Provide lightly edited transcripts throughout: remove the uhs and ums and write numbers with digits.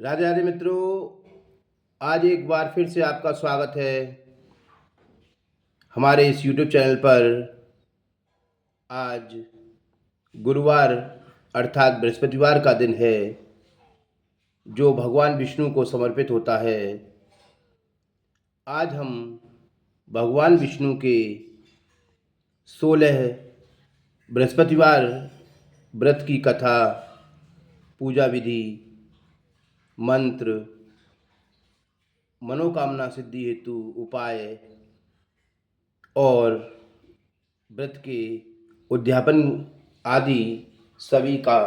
राधे राधे मित्रों। आज एक बार फिर से आपका स्वागत है हमारे इस यूट्यूब चैनल पर। आज गुरुवार अर्थात बृहस्पतिवार का दिन है जो भगवान विष्णु को समर्पित होता है। आज हम भगवान विष्णु के 16 बृहस्पतिवार व्रत की कथा, पूजा विधि, मंत्र, मनोकामना सिद्धि हेतु उपाय और व्रत के उद्यापन आदि सभी का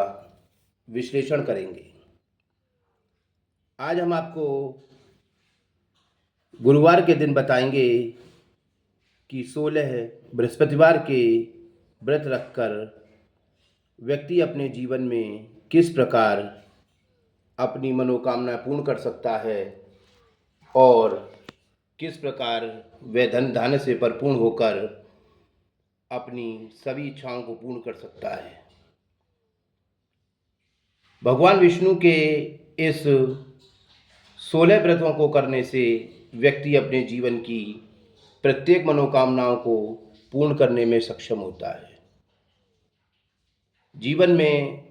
विश्लेषण करेंगे। आज हम आपको गुरुवार के दिन बताएंगे कि 16 बृहस्पतिवार के व्रत रखकर व्यक्ति अपने जीवन में किस प्रकार अपनी मनोकामना पूर्ण कर सकता है और किस प्रकार वह धन धान्य से परिपूर्ण होकर अपनी सभी इच्छाओं को पूर्ण कर सकता है। भगवान विष्णु के इस 16 व्रतों को करने से व्यक्ति अपने जीवन की प्रत्येक मनोकामनाओं को पूर्ण करने में सक्षम होता है। जीवन में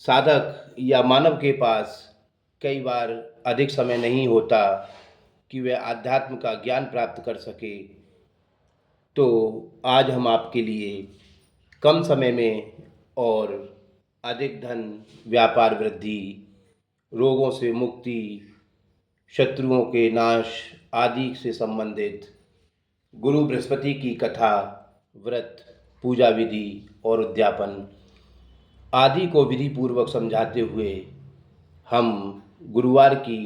साधक या मानव के पास कई बार अधिक समय नहीं होता कि वह आध्यात्म का ज्ञान प्राप्त कर सके, तो आज हम आपके लिए कम समय में और अधिक धन, व्यापार वृद्धि, रोगों से मुक्ति, शत्रुओं के नाश आदि से संबंधित गुरु बृहस्पति की कथा, व्रत, पूजा विधि और उद्यापन आदि को विधि पूर्वक समझाते हुए हम गुरुवार की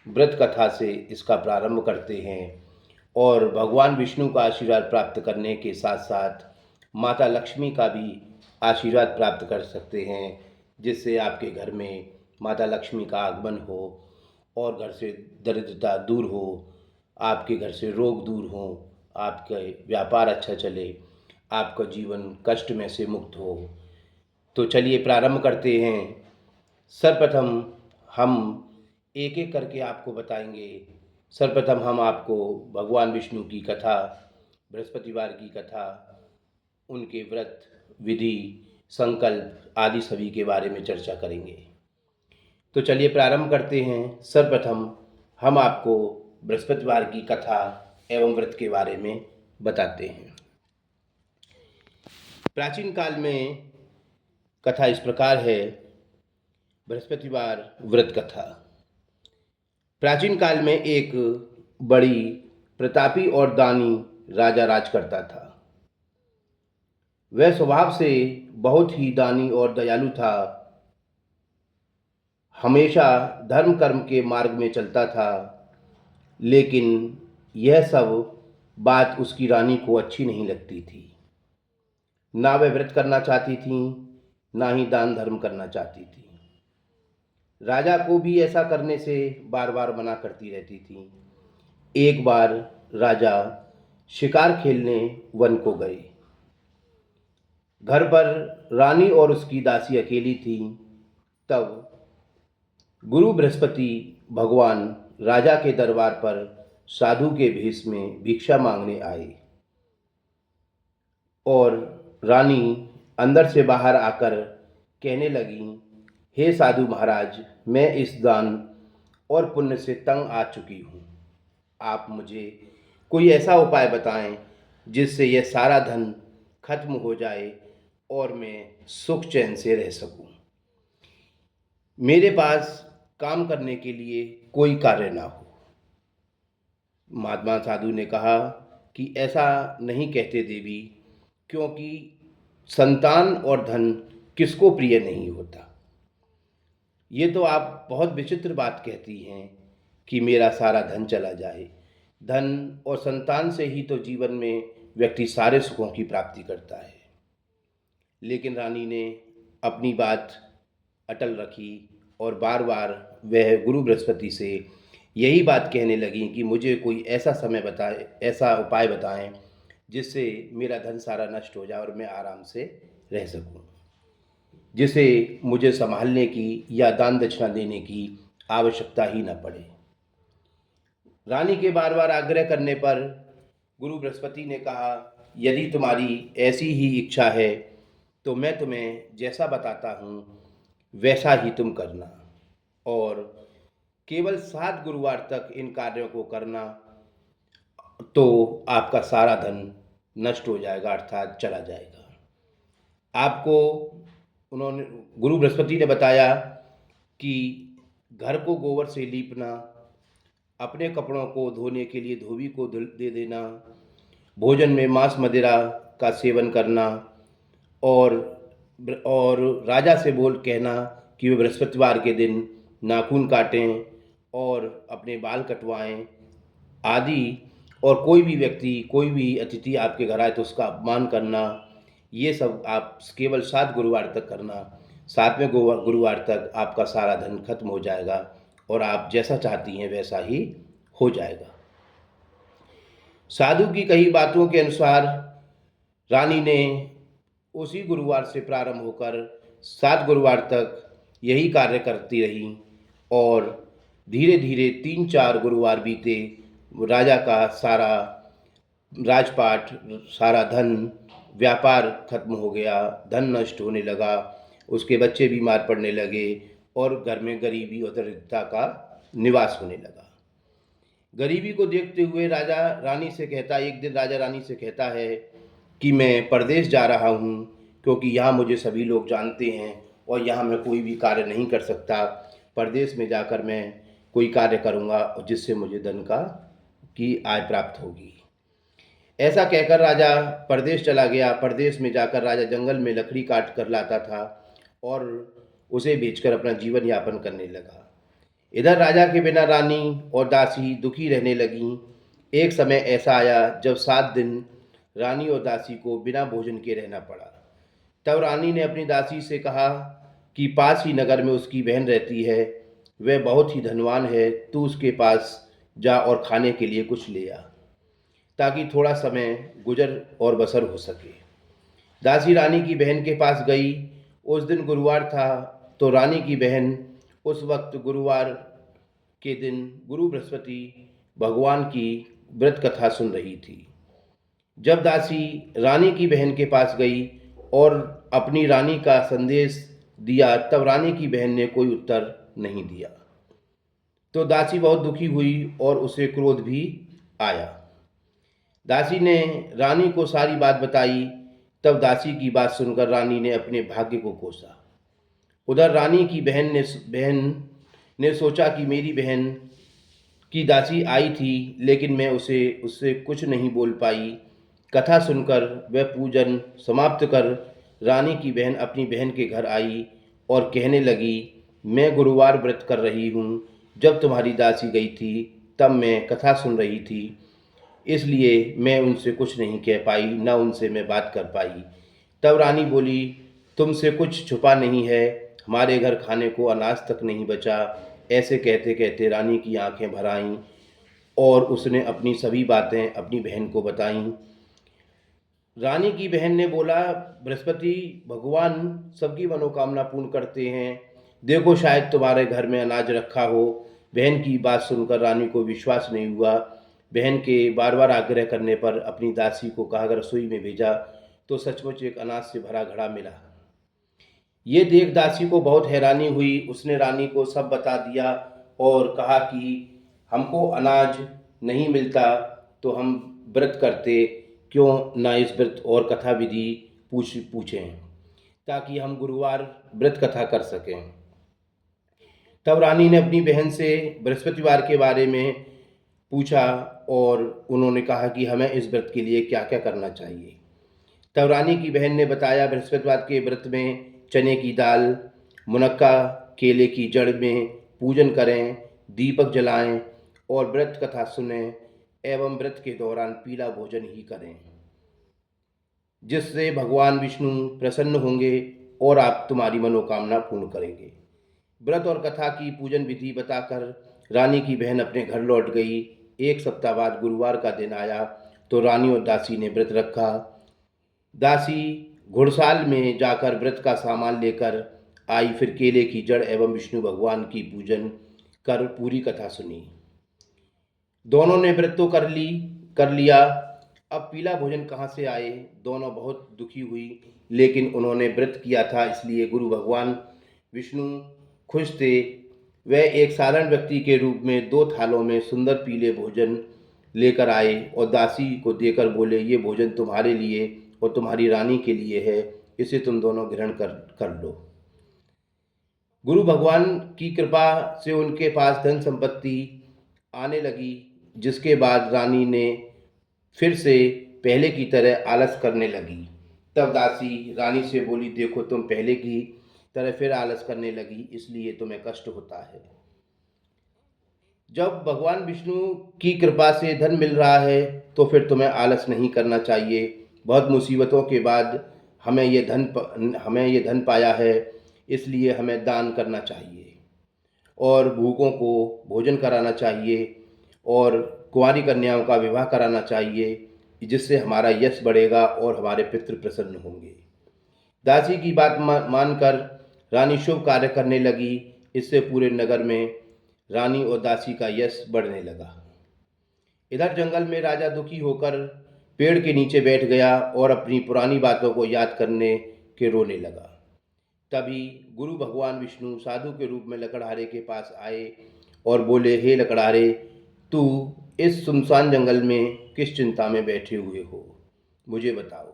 व्रत कथा से इसका प्रारंभ करते हैं और भगवान विष्णु का आशीर्वाद प्राप्त करने के साथ साथ माता लक्ष्मी का भी आशीर्वाद प्राप्त कर सकते हैं, जिससे आपके घर में माता लक्ष्मी का आगमन हो और घर से दरिद्रता दूर हो, आपके घर से रोग दूर हो, आपका व्यापार अच्छा चले, आपका जीवन कष्ट में से मुक्त हो। तो चलिए प्रारंभ करते हैं। सर्वप्रथम हम एक एक करके आपको बताएंगे। सर्वप्रथम हम आपको भगवान विष्णु की कथा, बृहस्पतिवार की कथा, उनके व्रत, विधि, संकल्प आदि सभी के बारे में चर्चा करेंगे। तो चलिए प्रारंभ करते हैं। सर्वप्रथम हम आपको बृहस्पतिवार की कथा एवं व्रत के बारे में बताते हैं। प्राचीन काल में कथा इस प्रकार है। बृहस्पतिवार व्रत कथा। प्राचीन काल में एक बड़ी प्रतापी और दानी राजा राज करता था। वह स्वभाव से बहुत ही दानी और दयालु था। हमेशा धर्म कर्म के मार्ग में चलता था, लेकिन यह सब बात उसकी रानी को अच्छी नहीं लगती थी। ना वह व्रत करना चाहती थी, ना ही दान धर्म करना चाहती थी। राजा को भी ऐसा करने से बार बार मना करती रहती थी। एक बार राजा शिकार खेलने वन को गए। घर पर रानी और उसकी दासी अकेली थी। तब गुरु बृहस्पति भगवान राजा के दरबार पर साधु के भेष में भिक्षा मांगने आए और रानी अंदर से बाहर आकर कहने लगी, हे साधु महाराज, मैं इस दान और पुण्य से तंग आ चुकी हूँ। आप मुझे कोई ऐसा उपाय बताएं जिससे यह सारा धन खत्म हो जाए और मैं सुख चैन से रह सकूं। मेरे पास काम करने के लिए कोई कार्य ना हो। महात्मा साधु ने कहा कि ऐसा नहीं कहते देवी, क्योंकि संतान और धन किसको प्रिय नहीं होता। ये तो आप बहुत विचित्र बात कहती हैं कि मेरा सारा धन चला जाए। धन और संतान से ही तो जीवन में व्यक्ति सारे सुखों की प्राप्ति करता है। लेकिन रानी ने अपनी बात अटल रखी और बार बार वह गुरु बृहस्पति से यही बात कहने लगी कि मुझे कोई ऐसा समय बताए, ऐसा उपाय बताएं जिससे मेरा धन सारा नष्ट हो जाए और मैं आराम से रह सकूं, जिसे मुझे संभालने की या दान दक्षिणा देने की आवश्यकता ही न पड़े। रानी के बार बार आग्रह करने पर गुरु बृहस्पति ने कहा, यदि तुम्हारी ऐसी ही इच्छा है तो मैं तुम्हें जैसा बताता हूँ वैसा ही तुम करना, और केवल 7 गुरुवार तक इन कार्यों को करना, तो आपका सारा धन नष्ट हो जाएगा, अर्थात चला जाएगा। आपको उन्होंने गुरु बृहस्पति ने बताया कि घर को गोबर से लीपना, अपने कपड़ों को धोने के लिए धोबी को दे देना, भोजन में मांस मदिरा का सेवन करना, और राजा से बोल कहना कि वे बृहस्पतिवार के दिन नाखून काटें और अपने बाल कटवाएं आदि, और कोई भी व्यक्ति, कोई भी अतिथि आपके घर आए तो उसका अपमान करना, ये सब आप केवल 7 गुरुवार तक करना। 7वें गुरुवार तक आपका सारा धन खत्म हो जाएगा और आप जैसा चाहती हैं वैसा ही हो जाएगा। साधु की कही बातों के अनुसार रानी ने उसी गुरुवार से प्रारंभ होकर 7 गुरुवार तक यही कार्य करती रही, और धीरे धीरे 3-4 गुरुवार बीते, राजा का सारा राजपाट, सारा धन, व्यापार खत्म हो गया, धन नष्ट होने लगा, उसके बच्चे बीमार पड़ने लगे और घर में गरीबी और दरिद्रता का निवास होने लगा। गरीबी को देखते हुए एक दिन राजा रानी से कहता है कि मैं परदेश जा रहा हूँ, क्योंकि यहाँ मुझे सभी लोग जानते हैं और यहाँ मैं कोई भी कार्य नहीं कर सकता। परदेश में जाकर मैं कोई कार्य करूँगा जिससे मुझे धन की आय प्राप्त होगी। ऐसा कहकर राजा परदेश चला गया। परदेश में जाकर राजा जंगल में लकड़ी काट कर लाता था और उसे बेचकर अपना जीवन यापन करने लगा। इधर राजा के बिना रानी और दासी दुखी रहने लगीं। एक समय ऐसा आया जब 7 दिन रानी और दासी को बिना भोजन के रहना पड़ा। तब रानी ने अपनी दासी से कहा कि पास ही नगर में उसकी बहन रहती है, वह बहुत ही धनवान है, तू उसके पास जा और खाने के लिए कुछ ले आ, ताकि थोड़ा समय गुजर और बसर हो सके। दासी रानी की बहन के पास गई। उस दिन गुरुवार था, तो रानी की बहन उस वक्त गुरुवार के दिन गुरु बृहस्पति भगवान की व्रत कथा सुन रही थी। जब दासी रानी की बहन के पास गई और अपनी रानी का संदेश दिया, तब रानी की बहन ने कोई उत्तर नहीं दिया। तो दासी बहुत दुखी हुई और उसे क्रोध भी आया। दासी ने रानी को सारी बात बताई। तब दासी की बात सुनकर रानी ने अपने भाग्य को कोसा। उधर रानी की बहन ने सोचा कि मेरी बहन की दासी आई थी, लेकिन मैं उससे कुछ नहीं बोल पाई। कथा सुनकर वह पूजन समाप्त कर रानी की बहन अपनी बहन के घर आई और कहने लगी, मैं गुरुवार व्रत कर रही हूँ। जब तुम्हारी दासी गई थी तब मैं कथा सुन रही थी, इसलिए मैं उनसे कुछ नहीं कह पाई, न उनसे मैं बात कर पाई। तब रानी बोली, तुमसे कुछ छुपा नहीं है, हमारे घर खाने को अनाज तक नहीं बचा। ऐसे कहते कहते रानी की आंखें भर आईं और उसने अपनी सभी बातें अपनी बहन को बताईं। रानी की बहन ने बोला, बृहस्पति भगवान सबकी मनोकामना पूर्ण करते हैं, देखो शायद तुम्हारे घर में अनाज रखा हो। बहन की बात सुनकर रानी को विश्वास नहीं हुआ। बहन के बार बार आग्रह करने पर अपनी दासी को कहा रसोई में भेजा, तो सचमुच एक अनाज से भरा घड़ा मिला। ये देख दासी को बहुत हैरानी हुई। उसने रानी को सब बता दिया और कहा कि हमको अनाज नहीं मिलता तो हम व्रत करते, क्यों ना इस व्रत और कथा विधि पूछें, ताकि हम गुरुवार व्रत कथा कर सकें। तब रानी ने अपनी बहन से बृहस्पतिवार के बारे में पूछा और उन्होंने कहा कि हमें इस व्रत के लिए क्या क्या करना चाहिए। तब रानी की बहन ने बताया, बृहस्पतिवार के व्रत में चने की दाल, मुनक्का, केले की जड़ में पूजन करें, दीपक जलाएं और व्रत कथा सुनें एवं व्रत के दौरान पीला भोजन ही करें, जिससे भगवान विष्णु प्रसन्न होंगे और आप तुम्हारी मनोकामना पूर्ण करेंगे। व्रत और कथा की पूजन विधि बताकर रानी की बहन अपने घर लौट गई। 1 सप्ताह बाद गुरुवार का दिन आया तो रानी और दासी ने व्रत रखा। दासी घुड़साल में जाकर व्रत का सामान लेकर आई, फिर केले की जड़ एवं विष्णु भगवान की पूजन कर पूरी कथा सुनी। दोनों ने व्रत तो कर लिया, अब पीला भोजन कहाँ से आए। दोनों बहुत दुखी हुई, लेकिन उन्होंने व्रत किया था, इसलिए गुरु भगवान विष्णु खुश थे। वह एक साधारण व्यक्ति के रूप में 2 थालों में सुंदर पीले भोजन लेकर आए और दासी को देकर बोले, ये भोजन तुम्हारे लिए और तुम्हारी रानी के लिए है, इसे तुम दोनों ग्रहण कर लो। गुरु भगवान की कृपा से उनके पास धन संपत्ति आने लगी, जिसके बाद रानी ने फिर से पहले की तरह आलस करने लगी। तब दासी रानी से बोली, देखो तुम पहले की तरह फिर आलस करने लगी, इसलिए तुम्हें कष्ट होता है। जब भगवान विष्णु की कृपा से धन मिल रहा है तो फिर तुम्हें आलस नहीं करना चाहिए। बहुत मुसीबतों के बाद हमें ये धन पाया है, इसलिए हमें दान करना चाहिए और भूखों को भोजन कराना चाहिए और कुंवारी कन्याओं का विवाह कराना चाहिए, जिससे हमारा यश बढ़ेगा और हमारे पितृ प्रसन्न होंगे। दासी की बात मानकर रानी शुभ कार्य करने लगी। इससे पूरे नगर में रानी और दासी का यश बढ़ने लगा। इधर जंगल में राजा दुखी होकर पेड़ के नीचे बैठ गया और अपनी पुरानी बातों को याद करने के रोने लगा। तभी गुरु भगवान विष्णु साधु के रूप में लकड़हारे के पास आए और बोले, हे लकड़हारे, तू इस सुनसान जंगल में किस चिंता में बैठे हुए हो, मुझे बताओ।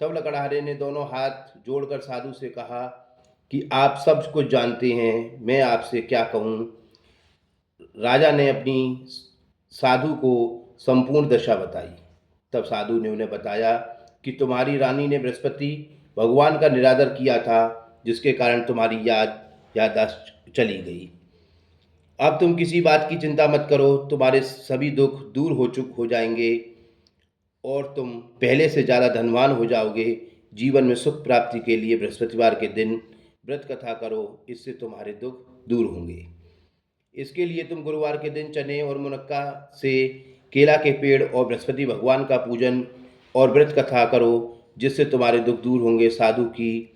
तब लकड़हारे ने दोनों हाथ जोड़कर साधु से कहा कि आप सब कुछ जानते हैं, मैं आपसे क्या कहूँ। राजा ने अपनी साधु को संपूर्ण दशा बताई। तब साधु ने उन्हें बताया कि तुम्हारी रानी ने बृहस्पति भगवान का निरादर किया था, जिसके कारण तुम्हारी याददाश्त चली गई। अब तुम किसी बात की चिंता मत करो, तुम्हारे सभी दुख दूर हो जाएंगे और तुम पहले से ज़्यादा धनवान हो जाओगे। जीवन में सुख प्राप्ति के लिए बृहस्पतिवार के दिन व्रत कथा करो, इससे तुम्हारे दुख दूर होंगे। इसके लिए तुम गुरुवार के दिन चने और मुनक्का से केला के पेड़ और बृहस्पति भगवान का पूजन और व्रत कथा करो, जिससे तुम्हारे दुख दूर होंगे। साधु की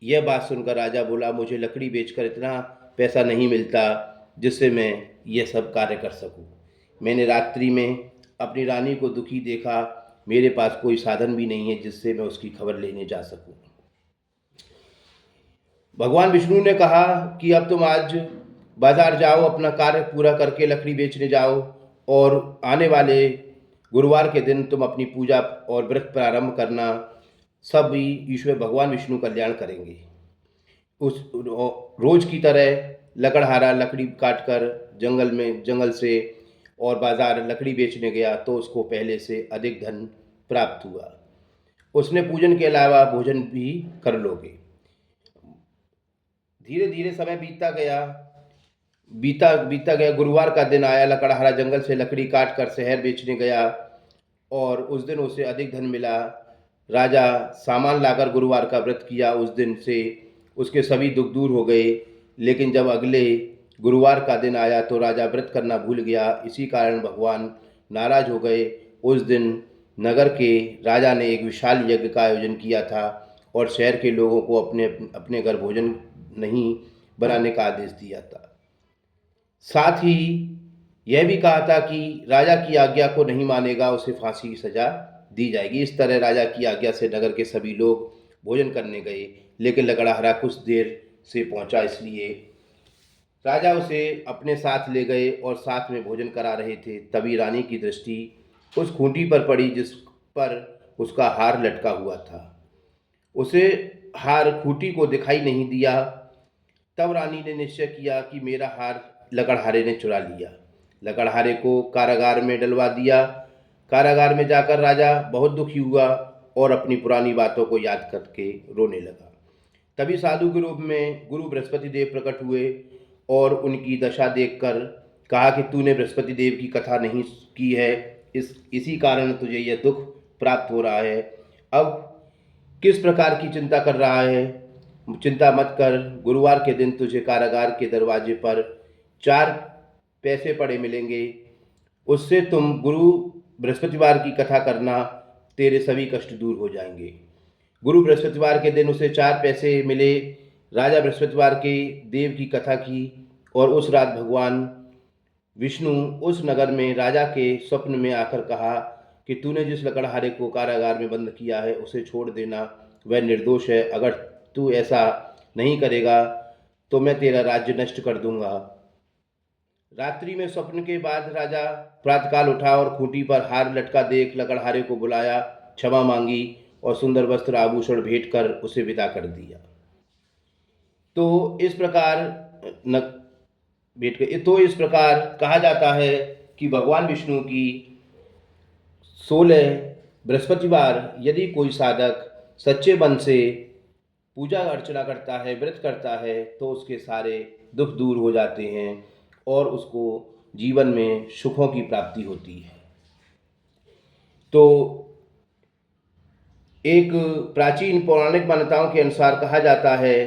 यह बात सुनकर राजा बोला, मुझे लकड़ी बेचकर इतना पैसा नहीं मिलता जिससे मैं यह सब कार्य कर सकूं। मैंने रात्रि में अपनी रानी को दुखी देखा, मेरे पास कोई साधन भी नहीं है जिससे मैं उसकी खबर लेने जा सकूं। भगवान विष्णु ने कहा कि अब तुम आज बाजार जाओ, अपना कार्य पूरा करके लकड़ी बेचने जाओ और आने वाले गुरुवार के दिन तुम अपनी पूजा और व्रत प्रारंभ करना। सभी ईश्वर भगवान विष्णु कल्याण करेंगे। उस रोज की तरह लकड़हारा लकड़ी काटकर जंगल से और बाजार लकड़ी बेचने गया तो उसको पहले से अधिक धन प्राप्त हुआ। उसने पूजन के अलावा भोजन भी कर लोगे। धीरे धीरे समय बीता गया। गुरुवार का दिन आया। लकड़हारा जंगल से लकड़ी काट कर शहर बेचने गया और उस दिन उसे अधिक धन मिला। राजा सामान लाकर गुरुवार का व्रत किया। उस दिन से उसके सभी दुख दूर हो गए। लेकिन जब अगले गुरुवार का दिन आया तो राजा व्रत करना भूल गया। इसी कारण भगवान नाराज हो गए। उस दिन नगर के राजा ने एक विशाल यज्ञ का आयोजन किया था और शहर के लोगों को अपने अपने घर भोजन नहीं बनाने का आदेश दिया था। साथ ही यह भी कहा था कि राजा की आज्ञा को नहीं मानेगा उसे फांसी की सजा दी जाएगी। इस तरह राजा की आज्ञा से नगर के सभी लोग भोजन करने गए, लेकिन लकड़हारा कुछ देर से पहुंचा, इसलिए राजा उसे अपने साथ ले गए और साथ में भोजन करा रहे थे। तभी रानी की दृष्टि उस खूंटी पर पड़ी जिस पर उसका हार लटका हुआ था। उसे हार खूंटी को दिखाई नहीं दिया। तब रानी ने निश्चय किया कि मेरा हार लकड़हारे ने चुरा लिया। लकड़हारे को कारागार में डलवा दिया। कारागार में जाकर राजा बहुत दुखी हुआ और अपनी पुरानी बातों को याद करके रोने लगा। तभी साधु के रूप में गुरु बृहस्पति देव प्रकट हुए और उनकी दशा देखकर कहा कि तूने बृहस्पति देव की कथा नहीं की है, इसी कारण तुझे यह दुख प्राप्त हो रहा है। अब किस प्रकार की चिंता कर रहा है? चिंता मत कर, गुरुवार के दिन तुझे कारागार के दरवाजे पर 4 पैसे पड़े मिलेंगे। उससे तुम गुरु बृहस्पतिवार की कथा करना, तेरे सभी कष्ट दूर हो जाएंगे। गुरु बृहस्पतिवार के दिन उसे 4 पैसे मिले। राजा बृहस्पतिवार के देव की कथा की और उस रात भगवान विष्णु उस नगर में राजा के स्वप्न में आकर कहा कि तूने जिस लकड़हारे को कारागार में बंद किया है उसे छोड़ देना, वह निर्दोष है। अगर तू ऐसा नहीं करेगा तो मैं तेरा राज्य नष्ट कर दूंगा। रात्रि में स्वप्न के बाद राजा प्रातःकाल उठा और खूंटी पर हार लटका देख लकड़हारे को बुलाया, क्षमा मांगी और सुंदर वस्त्र आभूषण भेंट कर उसे विदा कर दिया। तो इस प्रकार न भेंट कर तो इस प्रकार कहा जाता है कि भगवान विष्णु की 16 बृहस्पतिवार यदि कोई साधक सच्चे मन से पूजा अर्चना करता है, व्रत करता है, तो उसके सारे दुख दूर हो जाते हैं और उसको जीवन में सुखों की प्राप्ति होती है। तो एक प्राचीन पौराणिक मान्यताओं के अनुसार कहा जाता है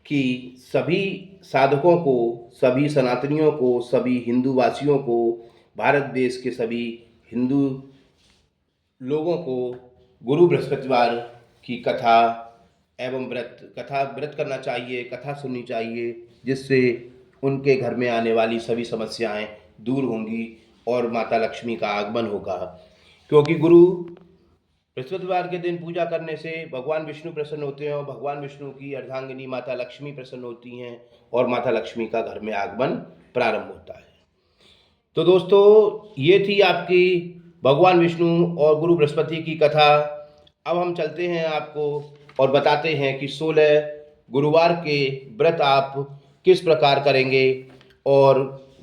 कि सभी साधकों को, सभी सनातनियों को, सभी हिंदू वासियों को, भारत देश के सभी हिंदू लोगों को गुरु बृहस्पतिवार की कथा एवं व्रत करना चाहिए, कथा सुननी चाहिए, जिससे उनके घर में आने वाली सभी समस्याएं दूर होंगी और माता लक्ष्मी का आगमन होगा। क्योंकि गुरु बृहस्पतिवार के दिन पूजा करने से भगवान विष्णु प्रसन्न होते हैं और भगवान विष्णु की अर्धांगिनी माता लक्ष्मी प्रसन्न होती हैं और माता लक्ष्मी का घर में आगमन प्रारंभ होता है। तो दोस्तों, ये थी आपकी भगवान विष्णु और गुरु बृहस्पति की कथा। अब हम चलते हैं आपको और बताते हैं कि 16 गुरुवार के व्रत आप किस प्रकार करेंगे और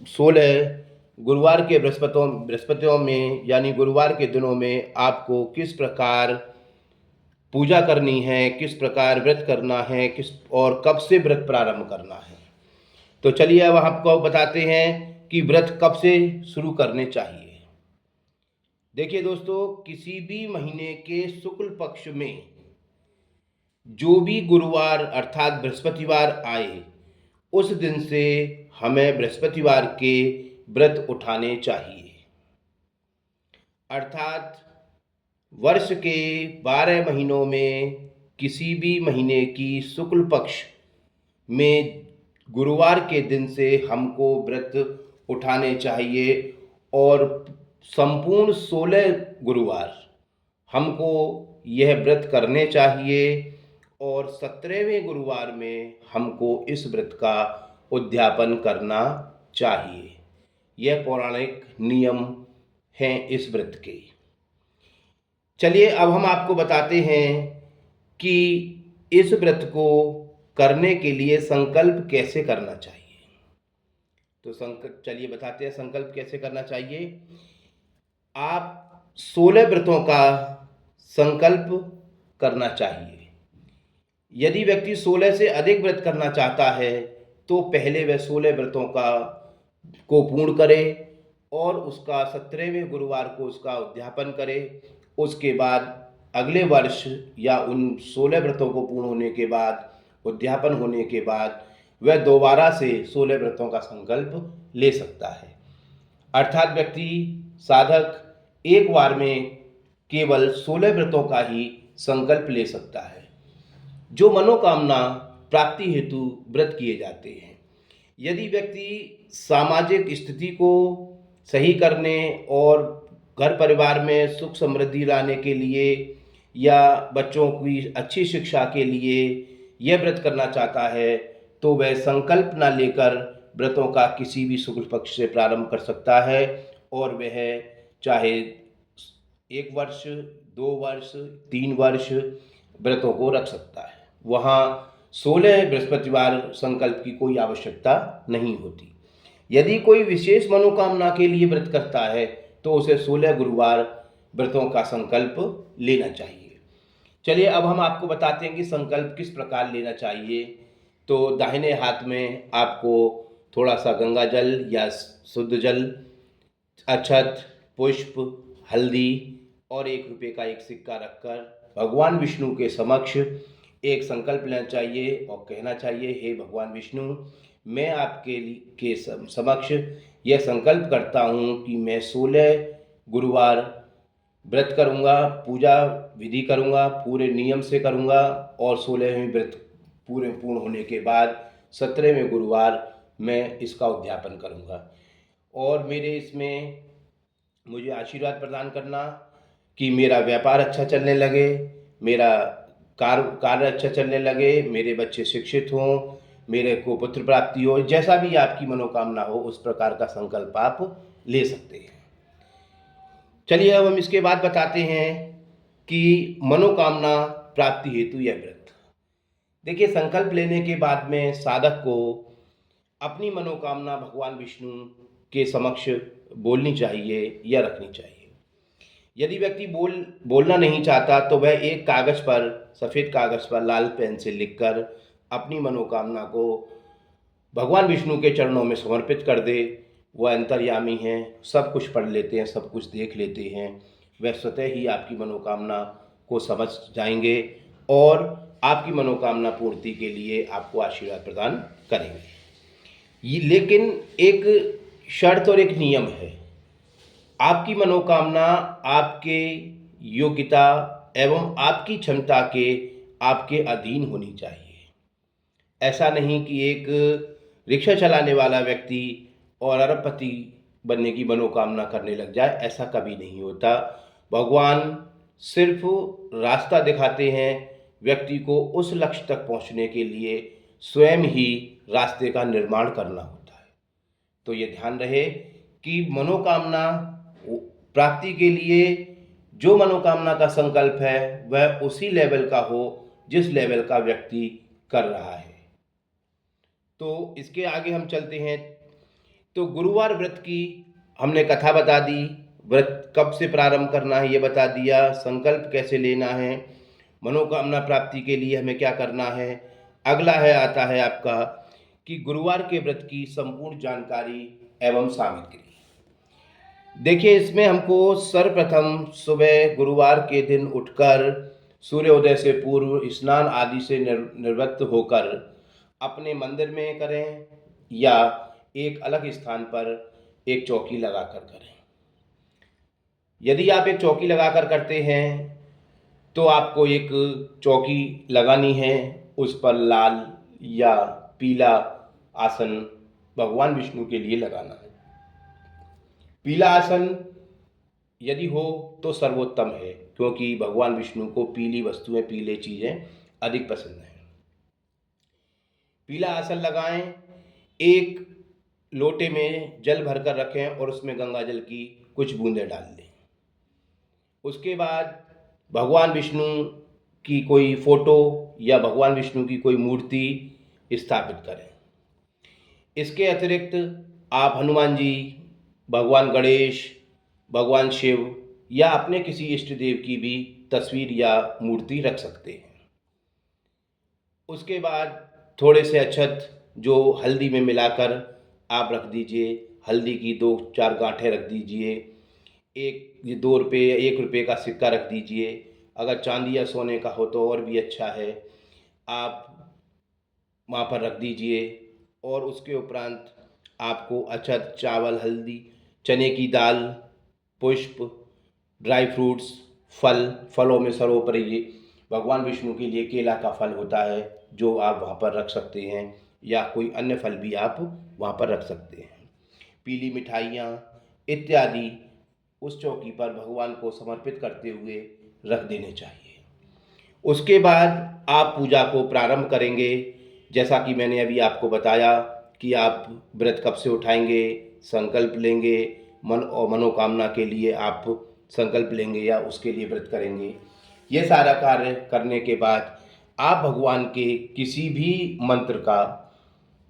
16 गुरुवार के बृहस्पतियों में यानी गुरुवार के दिनों में आपको किस प्रकार पूजा करनी है, किस प्रकार व्रत करना है, किस और कब से व्रत प्रारंभ करना है। तो चलिए अब आपको बताते हैं कि व्रत कब से शुरू करने चाहिए। देखिए दोस्तों, किसी भी महीने के शुक्ल पक्ष में जो भी गुरुवार अर्थात बृहस्पतिवार आए, उस दिन से हमें बृहस्पतिवार के व्रत उठाने चाहिए। अर्थात वर्ष के 12 महीनों में किसी भी महीने की शुक्ल पक्ष में गुरुवार के दिन से हमको व्रत उठाने चाहिए और संपूर्ण 16 गुरुवार हमको यह व्रत करने चाहिए और 17वें गुरुवार में हमको इस व्रत का उद्यापन करना चाहिए। यह पौराणिक नियम हैं इस व्रत के। चलिए अब हम आपको बताते हैं कि इस व्रत को करने के लिए संकल्प कैसे करना चाहिए। तो चलिए बताते हैं संकल्प कैसे करना चाहिए। आप 16 व्रतों का संकल्प करना चाहिए। यदि व्यक्ति 16 से अधिक व्रत करना चाहता है तो पहले वह 16 व्रतों को पूर्ण करे और उसका 17वें गुरुवार को उसका उद्यापन करे। उसके बाद अगले वर्ष या उन 16 व्रतों को पूर्ण होने के बाद, उद्यापन होने के बाद, वह दोबारा से 16 व्रतों का संकल्प ले सकता है। अर्थात व्यक्ति साधक एक बार में केवल 16 व्रतों का ही संकल्प ले सकता है, जो मनोकामना प्राप्ति हेतु व्रत किए जाते हैं। यदि व्यक्ति सामाजिक स्थिति को सही करने और घर परिवार में सुख समृद्धि लाने के लिए या बच्चों की अच्छी शिक्षा के लिए यह व्रत करना चाहता है, तो वह संकल्प न लेकर व्रतों का किसी भी शुक्ल पक्ष से प्रारंभ कर सकता है और वह चाहे 1 वर्ष, 2 वर्ष, 3 वर्ष व्रतों को रख सकता है। वहाँ 16 बृहस्पतिवार संकल्प की कोई आवश्यकता नहीं होती। यदि कोई विशेष मनोकामना के लिए व्रत करता है तो उसे 16 गुरुवार व्रतों का संकल्प लेना चाहिए। चलिए अब हम आपको बताते हैं कि संकल्प किस प्रकार लेना चाहिए। तो दाहिने हाथ में आपको थोड़ा सा गंगा जल या शुद्ध जल, अक्षत, पुष्प, हल्दी और 1 रुपये का एक सिक्का रखकर भगवान विष्णु के समक्ष एक संकल्प लेना चाहिए और कहना चाहिए, हे भगवान विष्णु, मैं आपके समक्ष यह संकल्प करता हूँ कि मैं 16 गुरुवार व्रत करूँगा, पूजा विधि करूँगा, पूरे नियम से करूँगा और 16वें व्रत पूर्ण होने के बाद 17वें गुरुवार मैं इसका उद्यापन करूँगा। और मेरे इसमें मुझे आशीर्वाद प्रदान करना कि मेरा व्यापार अच्छा चलने लगे, मेरा कार्य अच्छा चलने लगे, मेरे बच्चे शिक्षित हों, मेरे को पुत्र प्राप्ति हो, जैसा भी आपकी मनोकामना हो उस प्रकार का संकल्प आप ले सकते हैं। चलिए अब हम इसके बाद बताते हैं कि मनोकामना प्राप्ति हेतु यह व्रत। देखिए, संकल्प लेने के बाद में साधक को अपनी मनोकामना भगवान विष्णु के समक्ष बोलनी चाहिए या रखनी चाहिए। यदि व्यक्ति बोलना नहीं चाहता तो वह एक कागज़ पर, सफ़ेद कागज़ पर लाल पेन से लिखकर अपनी मनोकामना को भगवान विष्णु के चरणों में समर्पित कर दे। वह अंतर्यामी हैं, सब कुछ पढ़ लेते हैं, सब कुछ देख लेते हैं। वह स्वतः ही आपकी मनोकामना को समझ जाएंगे और आपकी मनोकामना पूर्ति के लिए आपको आशीर्वाद प्रदान करेंगे। लेकिन एक शर्त और एक नियम है। आपकी मनोकामना आपके योग्यता एवं आपकी क्षमता के आपके अधीन होनी चाहिए। ऐसा नहीं कि एक रिक्शा चलाने वाला व्यक्ति और अरबपति बनने की मनोकामना करने लग जाए, ऐसा कभी नहीं होता। भगवान सिर्फ रास्ता दिखाते हैं, व्यक्ति को उस लक्ष्य तक पहुंचने के लिए स्वयं ही रास्ते का निर्माण करना होता है। तो ये ध्यान रहे कि मनोकामना प्राप्ति के लिए जो मनोकामना का संकल्प है वह उसी लेवल का हो जिस लेवल का व्यक्ति कर रहा है। तो इसके आगे हम चलते हैं। तो गुरुवार व्रत की हमने कथा बता दी, व्रत कब से प्रारंभ करना है ये बता दिया, संकल्प कैसे लेना है, मनोकामना प्राप्ति के लिए हमें क्या करना है। अगला आता है आपका कि गुरुवार के व्रत की संपूर्ण जानकारी एवं सामग्री। देखिए, इसमें हमको सर्वप्रथम सुबह गुरुवार के दिन उठकर सूर्योदय से पूर्व स्नान आदि से निवृत्त होकर अपने मंदिर में करें या एक अलग स्थान पर एक चौकी लगाकर करें। यदि आप एक चौकी लगाकर करते हैं तो आपको एक चौकी लगानी है, उस पर लाल या पीला आसन भगवान विष्णु के लिए लगाना है। पीला आसन यदि हो तो सर्वोत्तम है, क्योंकि भगवान विष्णु को पीली वस्तुएं, पीले चीज़ें अधिक पसंद हैं। पीला आसन लगाएं, एक लोटे में जल भरकर रखें और उसमें गंगा जल की कुछ बूंदें डाल दें। उसके बाद भगवान विष्णु की कोई फोटो या भगवान विष्णु की कोई मूर्ति स्थापित करें। इसके अतिरिक्त आप हनुमान जी, भगवान गणेश, भगवान शिव या अपने किसी इष्ट देव की भी तस्वीर या मूर्ति रख सकते हैं। उसके बाद थोड़े से अक्षत जो हल्दी में मिलाकर आप रख दीजिए। हल्दी की 2-4 गांठें रख दीजिए। एक 2 रुपये या 1 रुपये का सिक्का रख दीजिए। अगर चांदी या सोने का हो तो और भी अच्छा है, आप वहाँ पर रख दीजिए। और उसके उपरांत आपको अक्षत, चावल, हल्दी, चने की दाल, पुष्प, ड्राई फ्रूट्स, फलों में सर्वोपरि भगवान विष्णु के लिए केला का फल होता है जो आप वहाँ पर रख सकते हैं, या कोई अन्य फल भी आप वहाँ पर रख सकते हैं। पीली मिठाइयाँ इत्यादि उस चौकी पर भगवान को समर्पित करते हुए रख देने चाहिए। उसके बाद आप पूजा को प्रारंभ करेंगे। जैसा कि मैंने अभी आपको बताया कि आप व्रत कब से उठाएंगे, संकल्प लेंगे, मन और मनोकामना के लिए आप संकल्प लेंगे या उसके लिए व्रत करेंगे। ये सारा कार्य करने के बाद आप भगवान के किसी भी मंत्र का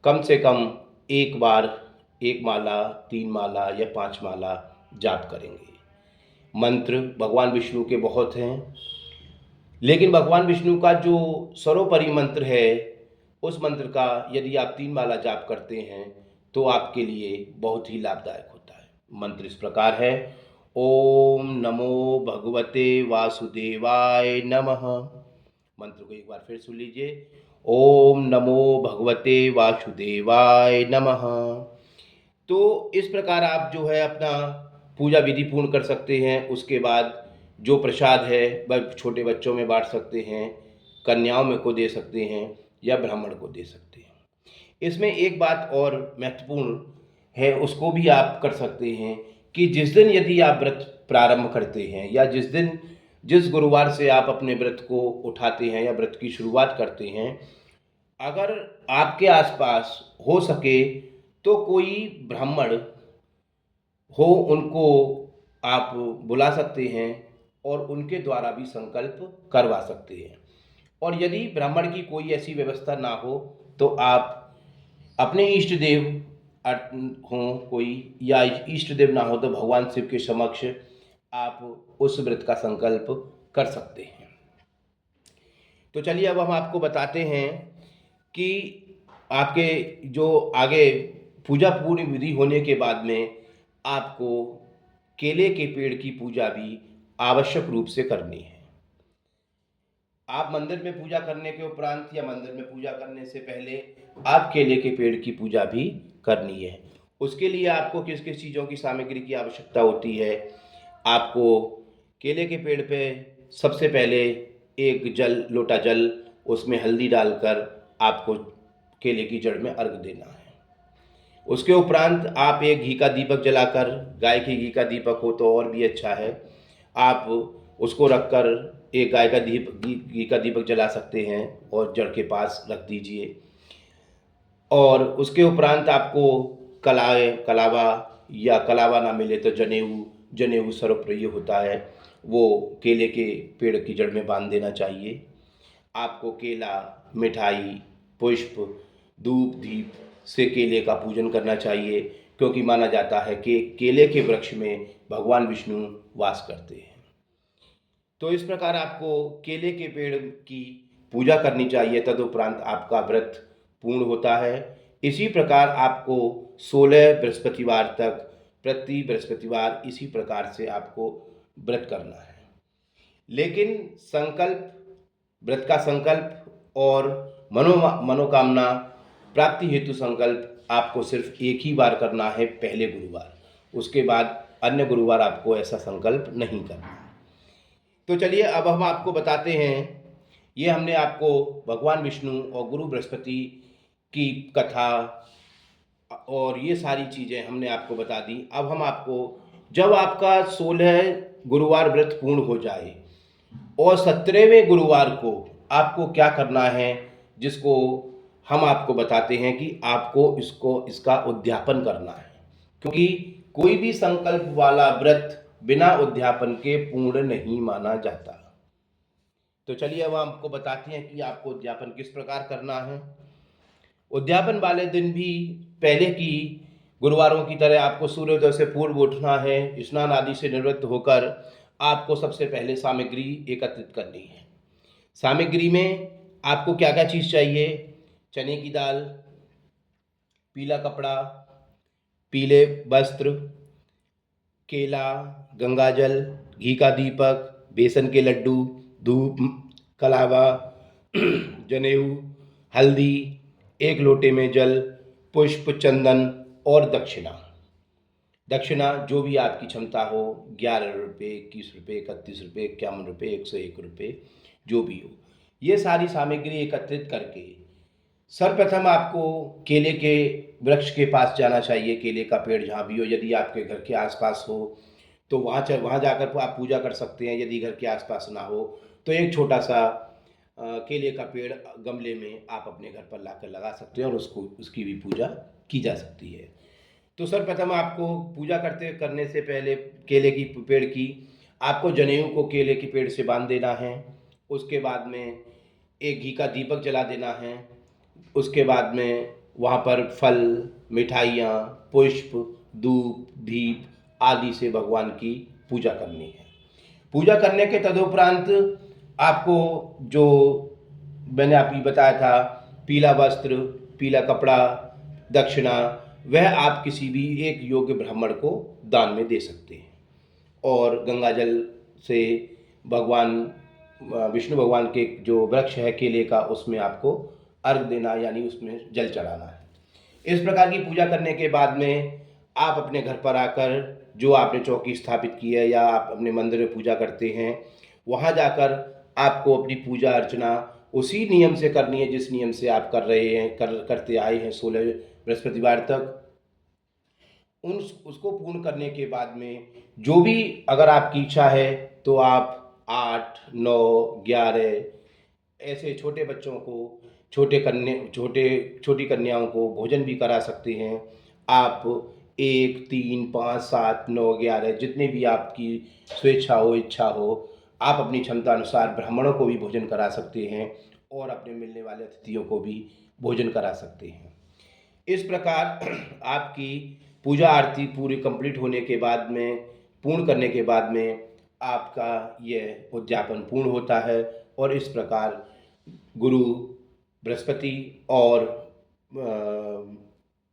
कम से कम 1 बार 1 माला, 3 माला या 5 माला जाप करेंगे। मंत्र भगवान विष्णु के बहुत हैं, लेकिन भगवान विष्णु का जो सर्वोपरि मंत्र है, उस मंत्र का यदि आप 3 माला जाप करते हैं तो आपके लिए बहुत ही लाभदायक होता है। मंत्र इस प्रकार है: ओम नमो भगवते वासुदेवाय नमः। मंत्र को एक बार फिर सुन लीजिए: ओम नमो भगवते वासुदेवाय नमः। तो इस प्रकार आप जो है अपना पूजा विधि पूर्ण कर सकते हैं। उसके बाद जो प्रसाद है वह छोटे बच्चों में बांट सकते हैं, कन्याओं में को दे सकते हैं या ब्राह्मण को दे सकते हैं। इसमें एक बात और महत्वपूर्ण है, उसको भी आप कर सकते हैं कि जिस दिन यदि आप व्रत प्रारंभ करते हैं या जिस गुरुवार से आप अपने व्रत को उठाते हैं या व्रत की शुरुआत करते हैं, अगर आपके आसपास हो सके तो कोई ब्राह्मण हो, उनको आप बुला सकते हैं और उनके द्वारा भी संकल्प करवा सकते हैं। और यदि ब्राह्मण की कोई ऐसी व्यवस्था ना हो तो आप अपने इष्ट देव हों कोई, या इष्ट देव ना हो तो भगवान शिव के समक्ष आप उस व्रत का संकल्प कर सकते हैं। तो चलिए अब हम आपको बताते हैं कि आपके जो आगे पूजा पूरी विधि होने के बाद में आपको केले के पेड़ की पूजा भी आवश्यक रूप से करनी है। आप मंदिर में पूजा करने के उपरांत या मंदिर में पूजा करने से पहले आप केले के पेड़ की पूजा भी करनी है। उसके लिए आपको किस किस चीज़ों की सामग्री की आवश्यकता होती है। आपको केले के पेड़ पे सबसे पहले एक लोटा जल, उसमें हल्दी डालकर आपको केले की जड़ में अर्घ देना है। उसके उपरांत आप एक घी का दीपक जलाकर, गाय के घी का दीपक हो तो और भी अच्छा है, आप उसको रखकर एक गाय का घी का दीपक जला सकते हैं और जड़ के पास रख दीजिए। और उसके उपरांत आपको कलावा, या कलावा ना मिले तो जनेऊ सर्वप्रिय होता है, वो केले के पेड़ की जड़ में बांध देना चाहिए। आपको केला, मिठाई, पुष्प, धूप दीप से केले का पूजन करना चाहिए, क्योंकि माना जाता है कि केले के वृक्ष में भगवान विष्णु वास करते हैं। तो इस प्रकार आपको केले के पेड़ की पूजा करनी चाहिए, तदुपरांत आपका व्रत पूर्ण होता है। इसी प्रकार आपको 16 बृहस्पतिवार तक प्रति बृहस्पतिवार इसी प्रकार से आपको व्रत करना है। लेकिन संकल्प, व्रत का संकल्प और मनोकामना प्राप्ति हेतु संकल्प आपको सिर्फ एक ही बार करना है, पहले गुरुवार। उसके बाद अन्य गुरुवार आपको ऐसा संकल्प नहीं करना है। तो चलिए अब हम आपको बताते हैं, ये हमने आपको भगवान विष्णु और गुरु बृहस्पति की कथा और ये सारी चीज़ें हमने आपको बता दी। अब हम आपको, जब आपका 16 गुरुवार व्रत पूर्ण हो जाए और 17वें गुरुवार को आपको क्या करना है, जिसको हम आपको बताते हैं कि आपको इसका उद्यापन करना है, क्योंकि कोई भी संकल्प वाला व्रत बिना उद्यापन के पूर्ण नहीं माना जाता। तो चलिए अब आपको बताते हैं कि आपको उद्यापन किस प्रकार करना है। उद्यापन वाले दिन भी पहले की गुरुवारों की तरह आपको सूर्योदय से पूर्व उठना है, स्नान आदि से निवृत्त होकर आपको सबसे पहले सामग्री एकत्रित करनी है। सामग्री में आपको क्या क्या चीज़ चाहिए? चने की दाल, पीला कपड़ा, पीले वस्त्र, केला, गंगाजल, घी का दीपक, बेसन के लड्डू, धूप, कलावा, जनेऊ, हल्दी, एक लोटे में जल, पुष्प, चंदन और दक्षिणा। दक्षिणा जो भी आपकी क्षमता हो, 11 रुपये, 21 रुपये, 31 रुपये, 51 रुपये, 101 रुपये, जो भी हो, ये सारी सामग्री एकत्रित करके सर्वप्रथम आपको केले के वृक्ष के पास जाना चाहिए। केले का पेड़ जहाँ भी हो, यदि आपके घर के आसपास हो तो वहाँ जाकर आप पूजा कर सकते हैं। यदि घर के आसपास ना हो तो एक छोटा सा केले का पेड़ गमले में आप अपने घर पर लाकर लगा सकते हैं और उसकी भी पूजा की जा सकती है। तो सर्वप्रथम आपको पूजा करने से पहले केले की पेड़ की आपको जनेऊ को केले के पेड़ से बांध देना है। उसके बाद में एक घी का दीपक जला देना है। उसके बाद में वहाँ पर फल, मिठाइयाँ, पुष्प, धूप दीप आदि से भगवान की पूजा करनी है। पूजा करने के तदुपरांत आपको जो मैंने आपको बताया था, पीला वस्त्र, पीला कपड़ा, दक्षिणा, वह आप किसी भी एक योग्य ब्राह्मण को दान में दे सकते हैं। और गंगा जल से भगवान विष्णु भगवान के जो वृक्ष है केले का, उसमें आपको अर्घ देना, यानी उसमें जल चढ़ाना है। इस प्रकार की पूजा करने के बाद में आप अपने घर पर आकर जो आपने चौकी स्थापित की है या आप अपने मंदिर में पूजा करते हैं, वहाँ जाकर आपको अपनी पूजा अर्चना उसी नियम से करनी है जिस नियम से आप कर रहे हैं, करते आए हैं 16 बृहस्पतिवार तक। उन उसको पूर्ण करने के बाद में जो भी अगर आपकी इच्छा है तो आप 8, 9, 11 ऐसे छोटे बच्चों को, छोटी कन्याओं को भोजन भी करा सकते हैं। आप 1, 3, 5, 7, 9, 11 जितने भी आपकी स्वेच्छा हो, इच्छा हो, आप अपनी क्षमता अनुसार ब्राह्मणों को भी भोजन करा सकते हैं और अपने मिलने वाले अतिथियों को भी भोजन करा सकते हैं। इस प्रकार आपकी पूजा आरती पूरी कंप्लीट होने के बाद में, पूर्ण करने के बाद में आपका यह उद्यापन पूर्ण होता है और इस प्रकार गुरु बृहस्पति और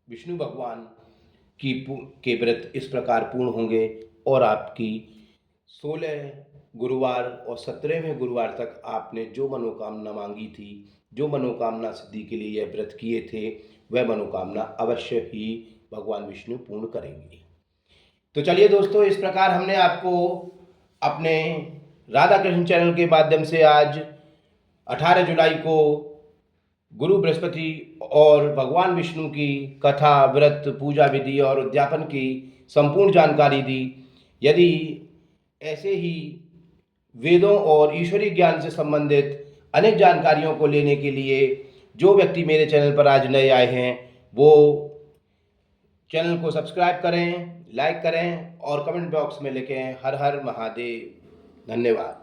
विष्णु भगवान के व्रत इस प्रकार पूर्ण होंगे और आपकी 16 गुरुवार और 17वें गुरुवार तक आपने जो मनोकामना मांगी थी, जो मनोकामना सिद्धि के लिए यह व्रत किए थे, वह मनोकामना अवश्य ही भगवान विष्णु पूर्ण करेंगे। तो चलिए दोस्तों, इस प्रकार हमने आपको अपने राधा कृष्ण चैनल के माध्यम से आज 18 जुलाई को गुरु बृहस्पति और भगवान विष्णु की कथा, व्रत, पूजा विधि और उद्यापन की संपूर्ण जानकारी दी। यदि ऐसे ही वेदों और ईश्वरीय ज्ञान से संबंधित अनेक जानकारियों को लेने के लिए जो व्यक्ति मेरे चैनल पर आज नए आए हैं वो चैनल को सब्सक्राइब करें, लाइक करें और कमेंट बॉक्स में लिखें हर हर महादेव। धन्यवाद।